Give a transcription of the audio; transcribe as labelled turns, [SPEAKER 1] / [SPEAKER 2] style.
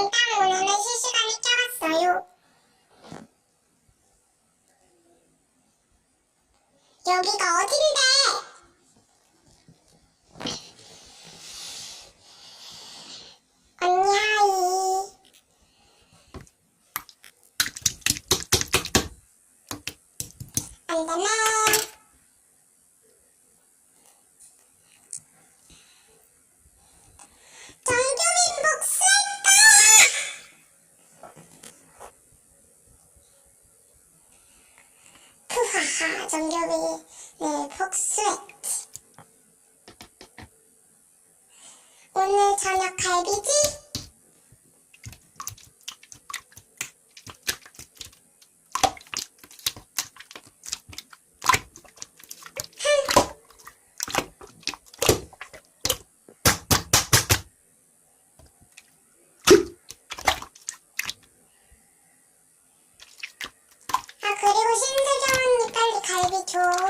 [SPEAKER 1] 딱 오늘은 실시간에 껴봤어요. 여기가 어딘데? 언니 하이. 안되네. 정규민 복수할꺼야! 푸하하, 정규민이 복수했지. 오늘 저녁 갈비지? 그리고 신세경 언니 빨리 갈비 줘.